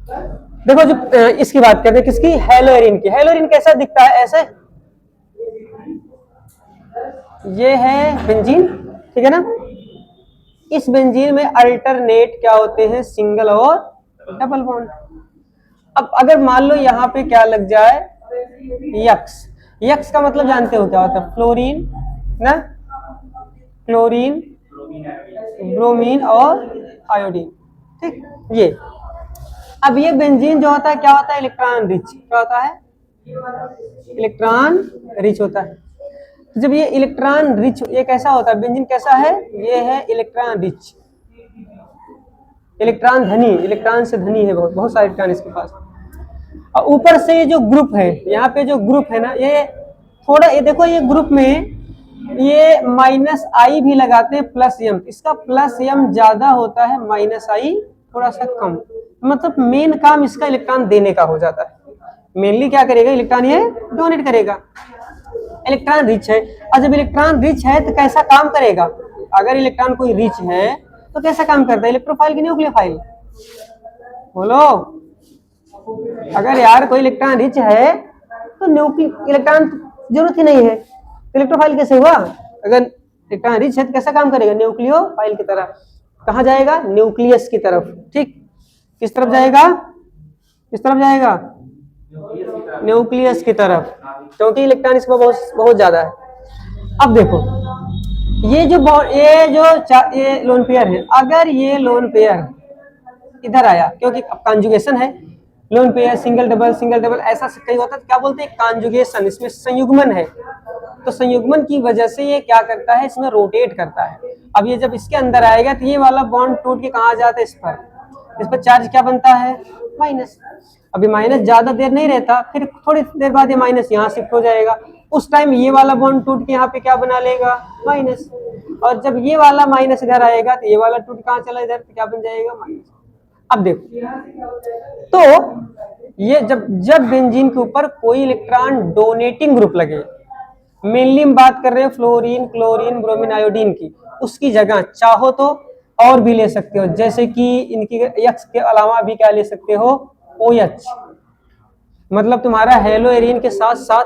देखो जो इसकी बात करते हैं, किसकी, हेलोरिन की। हेलोरिन कैसा दिखता है, ऐसे, ये है बेंजीन, ठीक है ना। इस बेंजीन में अल्टरनेट क्या होते हैं, सिंगल और डबल बॉन्ड। अब अगर मान लो यहाँ पे क्या लग जाए, यक्स। यक्स का मतलब जानते हो क्या होता है, फ्लोरीन ना, क्लोरीन, ब्रोमीन और आयोडीन, ठीक। ये अब ये बेंजीन जो होता है क्या होता है, इलेक्ट्रॉन रिच। क्या होता है, इलेक्ट्रॉन रिच होता है। तो जब ये इलेक्ट्रॉन रिच, ये कैसा होता है बेंजीन, कैसा है, ये है इलेक्ट्रॉन रिच, इलेक्ट्रॉन धनी, इलेक्ट्रॉन से धनी है, बहुत बहुत सारे इलेक्ट्रॉन इसके पास। और ऊपर से ये जो ग्रुप है, यहाँ पे जो ग्रुप है ना, ये थोड़ा, ये देखो ये ग्रुप में ये माइनस आई भी लगाते हैं, प्लस एम। इसका प्लस एम ज्यादा होता है, माइनस आई थोड़ा सा कम। मतलब मेन काम इसका इलेक्ट्रॉन देने का हो जाता है। मेनली क्या करेगा, इलेक्ट्रॉन ये डोनेट करेगा। इलेक्ट्रॉन रिच है, और जब इलेक्ट्रॉन रिच है तो कैसा काम करेगा, अगर इलेक्ट्रॉन कोई रिच है तो कैसा काम करता है, इलेक्ट्रोफाइल की न्यूक्लियोफाइल, बोलो। अगर यार कोई इलेक्ट्रॉन रिच है तो इलेक्ट्रॉन जरूरत ही नहीं है, इलेक्ट्रोफाइल कैसे हुआ। अगर इलेक्ट्रॉन रिच है तो कैसा काम करेगा, न्यूक्लियोफाइल की तरह। कहाँ जाएगा, न्यूक्लियस की तरफ, ठीक। किस तरफ जाएगा, किस तरफ जाएगा, न्यूक्लियस की तरफ, क्योंकि इलेक्ट्रॉन इसमें बहुत बहुत ज्यादा है। अब देखो ये ये लोन पेयर है, अगर ये लोन पेयर इधर आया, क्योंकि अब कॉन्जुगेशन है, लोन पेयर सिंगल डबल ऐसा कहीं होता है, क्या बोलते हैं, कॉन्जुगेशन, इसमें संयुग्मन है। तो संयुग्मन की वजह से ये क्या करता है, इसमें रोटेट करता है। अब ये जब इसके अंदर आएगा तो ये वाला बॉन्ड टूट के कहाँ जाता है, इस पर चार्ज क्या बनता है, माइनस। अभी माइनस ज्यादा देर नहीं रहता, फिर थोड़ी देर बाद ये माइनस यहाँ शिफ्ट हो जाएगा। उस टाइम ये वाला बॉन्ड टूट के यहाँ पे क्या बना लेगा, माइनस। और जब ये वाला माइनस इधर आएगा तो ये वाला टूट कहाँ चला, इधर, तो क्या बन जाएगा, माइनस। अब देखो, तो ये जब जब बेंजीन के ऊपर कोई इलेक्ट्रॉन डोनेटिंग ग्रुप लगे, मेनली हम बात कर रहे हैं फ्लोरीन, क्लोरीन, ब्रोमीन, आयोडीन की, उसकी जगह चाहो तो और भी ले सकते हो, जैसे कि इनकी एक्स के अलावा भी क्या ले सकते हो, OH। मतलब तुम्हारा हेलोएरिन के साथ साथ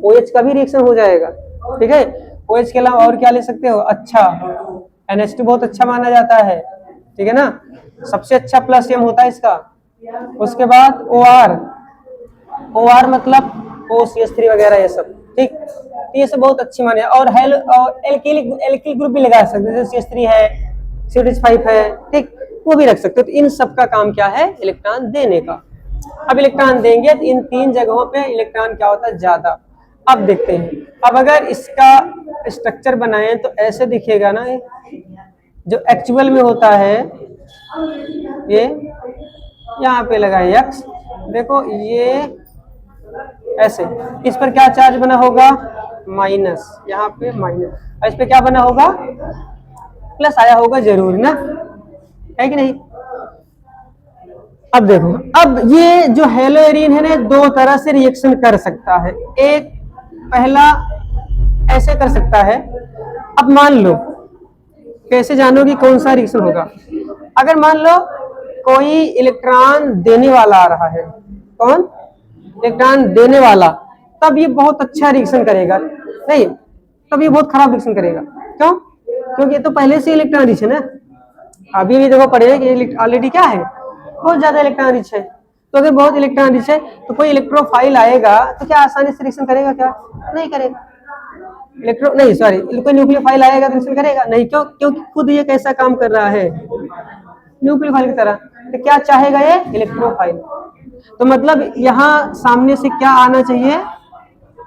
OH का भी रिएक्शन हो जाएगा, ठीक है। OH के अलावा और क्या ले सकते हो, अच्छा NH2 बहुत अच्छा माना जाता है, ठीक है ना, सबसे अच्छा प्लस एम होता है इसका। उसके बाद OR मतलब OCH3 वगैरह ये सब, ठीक। ये सब बहुत अच्छी माने। और एल्किल ग्रुप भी लगा सकते हैं, जैसे CH3 है, CH5 है, ठीक, वो भी रख सकते हो। तो इन सब का काम क्या है, इलेक्ट्रॉन देने का। अब इलेक्ट्रॉन देंगे तो इन तीन जगहों पे इलेक्ट्रॉन क्या होता है, ज्यादा। अब देखते हैं, अब अगर इसका स्ट्रक्चर बनाएं तो ऐसे दिखेगा ना, जो एक्चुअल में होता है, ये यहाँ पे लगा एक्स, देखो ये ऐसे, इस पर क्या चार्ज बना होगा, माइनस, यहाँ पे माइनस, और इस पे क्या बना होगा, प्लस आया होगा जरूर ना, है कि नहीं। अब देखो, अब ये जो हेलोएरिन है ना, दो तरह से रिएक्शन कर सकता है। एक पहला ऐसे कर सकता है। अब मान लो, कैसे जानोगे कौन सा रिएक्शन होगा, अगर मान लो कोई इलेक्ट्रॉन देने वाला आ रहा है, कौन, इलेक्ट्रॉन देने वाला, तब ये बहुत अच्छा रिएक्शन करेगा, नहीं तब ये बहुत खराब रिएक्शन करेगा। क्यों, क्योंकि ये तो पहले से इलेक्ट्रॉन रिच है ना। अभी भी देखो पढ़े कि ऑलरेडी क्या है, बहुत ज्यादा इलेक्ट्रॉन रिच है। तो अगर बहुत इलेक्ट्रॉन रिच है तो कोई इलेक्ट्रोफाइल आएगा तो क्या आसानी से रिएक्शन करेगा, क्या नहीं करेगा, नहीं सॉरी, कोई न्यूक्लियोफाइल आएगा तो रिएक्शन करेगा नहीं। क्यों, क्योंकि खुद ये कैसा काम कर रहा है, न्यूक्लियोफाइल की तरह। तो क्या चाहेगा ये, इलेक्ट्रोफाइल। तो मतलब यहाँ सामने से क्या आना चाहिए,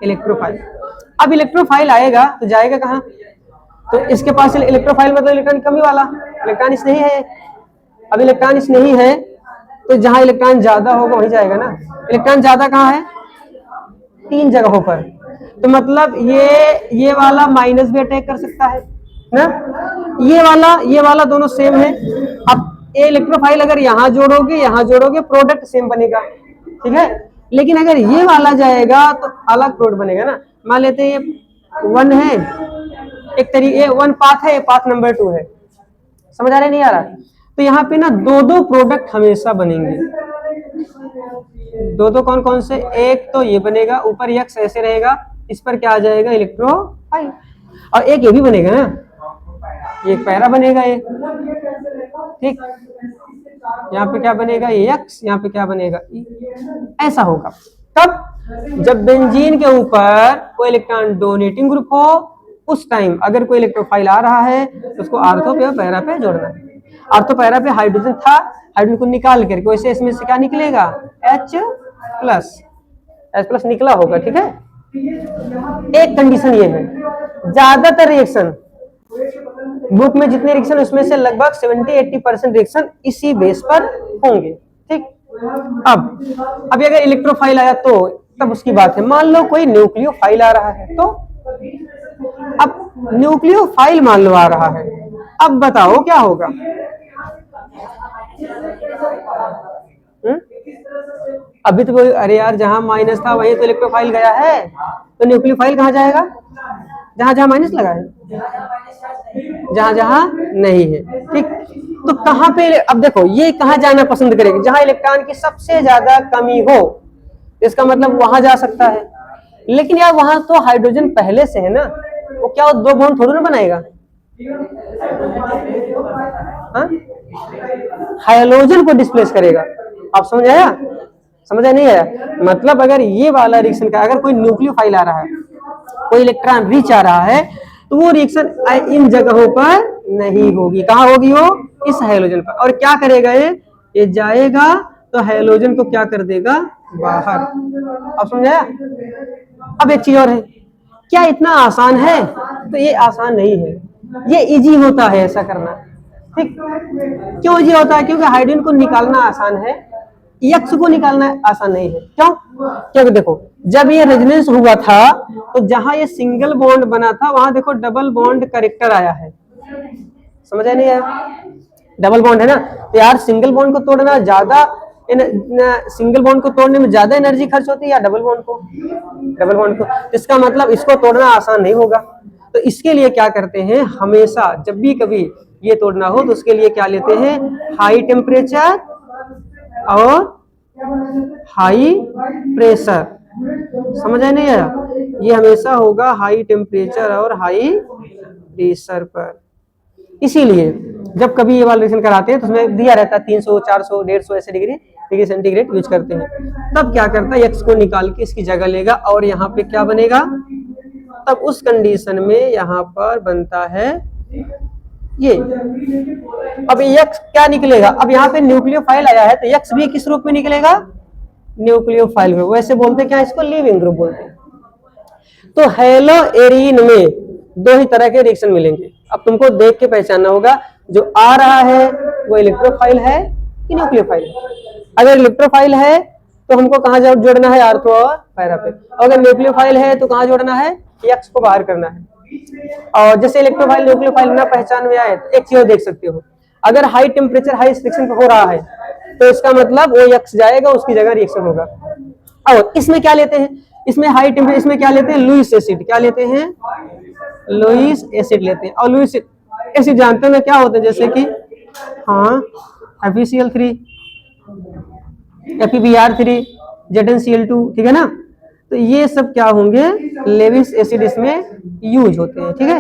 इलेक्ट्रोफाइल। अब इलेक्ट्रोफाइल आएगा तो जाएगा कहाँ, तो इसके पास इलेक्ट्रोफाइल मतलब इलेक्ट्रॉन कमी वाला, इलेक्ट्रॉन इस नहीं है। अब इलेक्ट्रॉन इस नहीं है तो जहां इलेक्ट्रॉन ज्यादा होगा वहीं जाएगा ना। इलेक्ट्रॉन ज्यादा कहाँ है, तीन जगहों पर। तो मतलब ये वाला माइनस भी अटैक कर सकता है ना, ये वाला दोनों सेम है। अब ये इलेक्ट्रोफाइल अगर यहाँ जोड़ोगे प्रोडक्ट सेम बनेगा, ठीक है। लेकिन अगर ये वाला जाएगा तो अलग प्रोडक्ट बनेगा ना। मान लेते हैं ये 1 है, एक तरीके 1 पाथ है, ये पाथ नंबर 2 है, समझ आ रहा है नहीं आ रहा। तो यहाँ पे ना दो प्रोडक्ट हमेशा बनेंगे, दो दो कौन कौन से, एक तो ये बनेगा, ऊपर यक्स ऐसे रहेगा, इस पर क्या आ जाएगा इलेक्ट्रोफाइल, और एक ये भी बनेगा ना, एक पैरा बनेगा ये, ठीक। यहाँ पे क्या बनेगा ये यक्स, यहाँ पे क्या बनेगा ई, ऐसा होगा। तब जब बेंजीन के ऊपर कोई इलेक्ट्रॉन डोनेटिंग ग्रुप हो, उस टाइम अगर कोई इलेक्ट्रोफाइल आ रहा है तो उसको आर्थो पे और पैरा पे जोड़ना है। आर्थो पैरा पे हाइड्रोजन था, हाइड्रोजन को निकाल करके वैसे इसमें से क्या निकलेगा H प्लस निकला होगा, ठीक है। एक कंडीशन ये है, ज्यादातर रिएक्शन ग्रुप में जितने रिएक्शन उसमें से लगभग 70-80% रिएक्शन इसी बेस पर होंगे, ठीक। अब अगर इलेक्ट्रोफाइल आया तो तब उसकी बात है। मान लो कोई न्यूक्लियोफाइल आ रहा है, तो अब न्यूक्लियोफाइल मान लो आ रहा है, अब बताओ क्या होगा। अभी तो अरे यार जहां माइनस था वहीं तो इलेक्ट्रोफाइल गया है, तो न्यूक्लियोफाइल कहाँ जाएगा, जहां जहां माइनस लगा है, जहां जहां नहीं है, ठीक। तो कहां पे, अब देखो ये कहां जाना पसंद करेगी, जहां इलेक्ट्रॉन की सबसे ज्यादा कमी हो, इसका मतलब वहां जा सकता है। लेकिन यार वहां तो हाइड्रोजन पहले से है ना, वो क्या दो बॉन्ड थोड़ी ना बनाएगा, हाइड्रोजन को डिस्प्लेस करेगा। आप समझ आया, समझ नहीं आया, मतलब अगर ये वाला रिएक्शन का अगर कोई न्यूक्लियोफाइल आ रहा है, कोई इलेक्ट्रॉन रिच आ रहा है, तो वो रिएक्शन इन जगहों पर नहीं होगी, कहां होगी वो, इस हाइड्रोजन पर। और क्या करेगा ये जाएगा तो हाइड्रोजन को क्या कर देगा बाहर। आप समझाया। अब एक चीज और है, क्या इतना आसान है, तो ये आसान नहीं है, ये इजी होता है ऐसा करना, ठीक। क्यों इजी होता है, क्योंकि हाइड्रोजन को निकालना आसान है, यक्स को निकालना आसान नहीं है। क्यों, क्योंकि देखो जब ये रेजोनेंस हुआ था तो जहां ये सिंगल बॉन्ड बना था वहां देखो डबल बॉन्ड करेक्टर आया है, समझ नहीं आया, डबल बॉन्ड है ना, तो यार सिंगल बॉन्ड को तोड़ना ज्यादा, सिंगल बॉन्ड को तोड़ने में ज्यादा एनर्जी खर्च होती है या डबल बॉन्ड को, डबल बॉन्ड को, इसका मतलब इसको तोड़ना आसान नहीं होगा। तो इसके लिए क्या करते हैं, हमेशा जब भी कभी ये तोड़ना हो तो उसके लिए क्या लेते हैं, हाई टेम्परेचर और हाई प्रेशर, समझ आया नहीं आया, ये हमेशा होगा हाई टेम्परेचर और हाई प्रेशर पर। इसीलिए जब कभी ये वाला रिएक्शन कराते हैं तो उसमें दिया रहता है 300, 400, 150 ऐसे डिग्री सेंटीग्रेड यूज करते हैं। तब क्या करता है, एक्स को निकाल के इसकी जगह लेगा और यहाँ पे क्या बनेगा, तब उस कंडीशन में यहाँ पर बनता है ये। अब यक्स क्या निकलेगा, अब यहाँ पे न्यूक्लियोफाइल आया है तो यक्स भी किस रूप में निकलेगा, न्यूक्लियोफाइल ग्रुप, वैसे बोलते क्या इसको, लीविंग ग्रुप बोलते हैं। तो हेलो एरीन में दो ही तरह के रिएक्शन मिलेंगे, अब तुमको देख के पहचानना होगा जो आ रहा है वो इलेक्ट्रोफाइल है कि न्यूक्लियोफाइल है। अगर इलेक्ट्रोफाइल है तो हमको कहाँ जोड़ना है, आर्थो और पैरा पे। अगर न्यूक्लियोफाइल है तो कहाँ जोड़ना है, यक्स को बाहर करना है। और जैसे इलेक्ट्रोफाइल न्यूक्लियोफाइल ना पहचान में आए तो एक चीज देख सकते हो, अगर हाई टेम्परेचर हाई रिएक्शन हो रहा है तो इसका मतलब वो यक्स जाएगा, उसकी जगह रिएक्शन होगा। और इसमें क्या लेते हैं, इसमें हाई टेम्परेचर, इसमें क्या लेते हैं, लुईस एसिड, क्या लेते हैं, लुईस एसिड लेते हैं। और लुईस एसिड जानते हैं क्या होते हैं, जैसे कि हाँ FeCl3, FeBr3, ZnCl2, ठीक है ना, तो ये सब क्या होंगे, लेविस एसिड इसमें यूज होते हैं, ठीक है।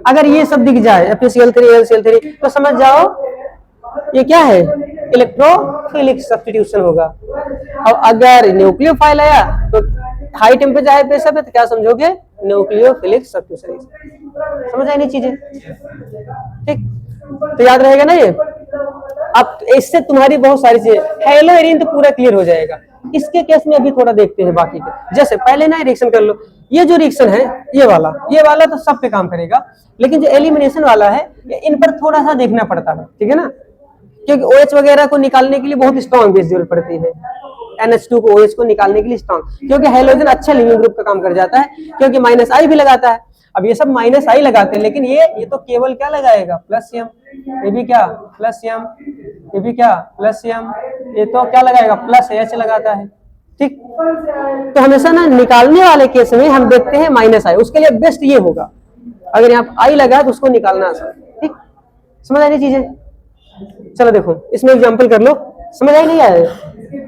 अगर ये सब दिख जाए FeCl3, LCl3 तो समझ जाओ ये क्या है, इलेक्ट्रोफिलिक सब्स्टिट्यूशन होगा। और अगर न्यूक्लियोफाइल आया तो हाई टेम्परेचर हाई प्रेशर पे तो क्या समझोगे, न्यूक्लियोफिलिक सब्स्टिट्यूशन। समझ आई नहीं चीजें, ठीक, तो याद रहेगा ना ये। अब इससे तुम्हारी बहुत सारी चीजें, हेलो एरीन तो पूरा क्लियर हो जाएगा। इसके केस में अभी थोड़ा देखते हैं बाकी के, जैसे पहले ना रिएक्शन कर लो, ये जो रिएक्शन है ये वाला तो सब पे काम करेगा, लेकिन जो एलिमिनेशन वाला है इन पर थोड़ा सा देखना पड़ता है, ठीक है ना, क्योंकि OH वगैरह को निकालने के लिए बहुत स्ट्रॉन्ग बेस जरूरत पड़ती है, NH2 को OH को निकालने के लिए स्ट्रॉन्ग, क्योंकि हाइड्रोजन अच्छा लिविंग ग्रुप का काम कर जाता है, क्योंकि -I भी लगाता है। अब ये सब -I लगाते हैं, लेकिन ये तो केवल क्या लगाएगा, +M, ये भी क्या +M, ये भी क्या +M, ये तो क्या लगाएगा, +H लगाता है, ठीक। तो हमेशा ना निकालने वाले केस में हम देखते हैं -I, उसके लिए बेस्ट ये होगा, अगर यहाँ I लगा तो उसको निकालना आसान, ठीक, समझ आई नहीं चीजें। चलो देखो इसमें एग्जाम्पल कर लो, समझ आई नहीं आया,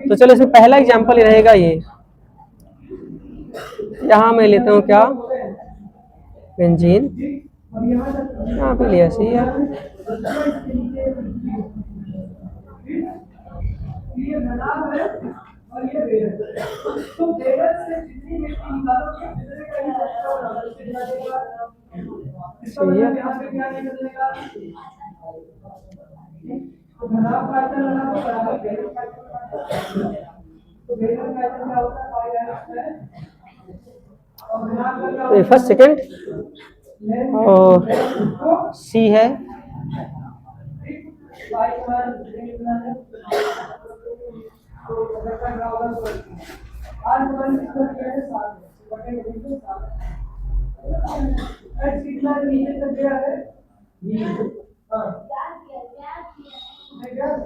तो चलो इसमें पहला एग्जाम्पल ही रहेगा ये। यहाँ मैं लेता हूँ क्या, बेंजीन, यहाँ पे लिया सी है। फर्स्ट सेकंड और सी है,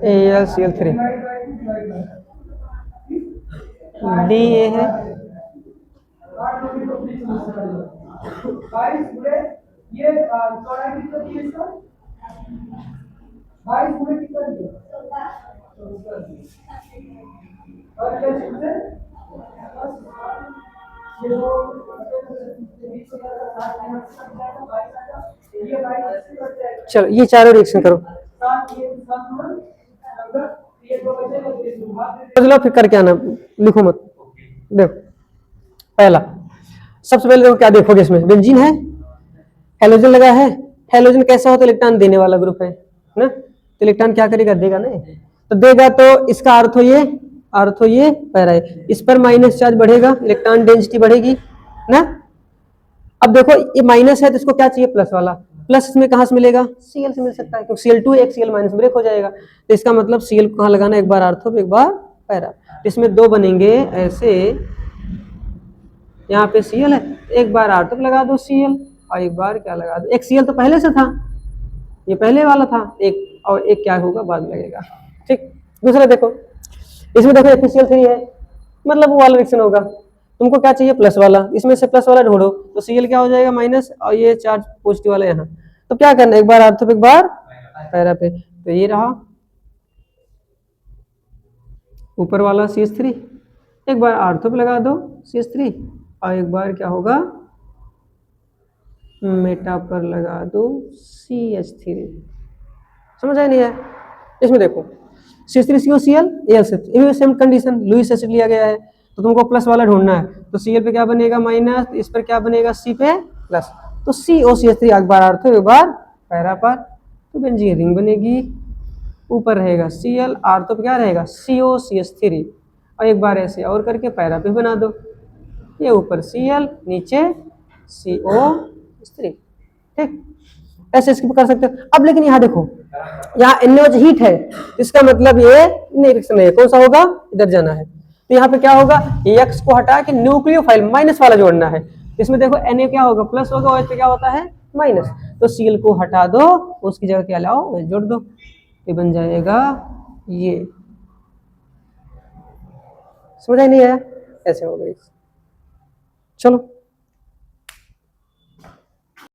AlCl3, डी ए है, चलो ये चारों रिएक्शन करो, लो फिर करके आना, लिखो मत। देखो पहला, सबसे पहले देखो क्या देखोगे, इसमें बेंजीन है, हेलोजन लगा है। हेलोजन कैसा होता है, इलेक्ट्रॉन देने वाला ग्रुप है ना, तो इलेक्ट्रॉन क्या करेगा, देगा ना, तो देगा तो इसका अर्थ हो ये, अर्थ हो ये पैरा है, इस पर माइनस चार्ज बढ़ेगा, इलेक्ट्रॉन डेंसिटी बढ़ेगी ना। अब देखो ये माइनस है तो इसको क्या चाहिए, प्लस वाला, प्लस इसमें कहां से मिलेगा, Cl से मिल सकता है, क्योंकि Cl2 एक Cl माइनस ब्रेक हो जाएगा, तो इसका मतलब Cl को कहां लगाना, एक बार आर्थो एक बार पैरा, इसमें दो बनेंगे ऐसे, यहाँ पे Cl है, एक बार आर्थो लगा दो Cl और एक बार क्या लगा दो, एक Cl तो पहले से था, ये पहले वाला था, एक और एक क्या होगा बाद में लगेगा, ठीक। दूसरा देखो, इसमें देखो FeCl3 है, मतलब वो वाला रिएक्शन होगा, तुमको क्या चाहिए, प्लस वाला, इसमें से प्लस वाला ढूंढो, तो Cl क्या हो जाएगा, माइनस, और ये चार्ज पॉजिटिव वाला यहाँ, तो क्या करना है, एक बार आर्थो एक बार पैरा पे, तो ये रहा ऊपर वाला CH3, एक बार आर्थो पे लगा दो CH3 और एक बार क्या होगा, मेटा पर लगा दो CH3, समझ आया नहीं है। इसमें देखो CH3COCl AlCl, ये भी सेम कंडीशन, लुईस एसिड लिया गया है, तो तुमको प्लस वाला ढूंढना है, तो Cl पे क्या बनेगा माइनस, इस पर क्या बनेगा C पे प्लस, तो COCH3 एक बार आर्थो एक बार पैरा पर, तो बेंजीन रिंग बनेगी, ऊपर रहेगा Cl, आर्थो पे क्या रहेगा COCH3, और एक बार ऐसे और करके पैरा पे बना दो, ये ऊपर Cl नीचे COH3, ठीक, ऐसे स्किप कर सकते हो। अब लेकिन यहाँ देखो, यहाँ NaOH हीट है, इसका मतलब ये रिएक्शन है, कौन सा होगा, इधर जाना है, तो यहाँ पे क्या होगा, X को हटा के न्यूक्लियोफाइल माइनस वाला जोड़ना है, इसमें देखो Na क्या होगा, प्लस होगा, OH पे क्या होता है माइनस, तो Cl को हटा दो, उसकी जगह क्या लाओ, जोड़ दो, ये बन जाएगा ये, समझ नहीं आया, ऐसे होगा। चलो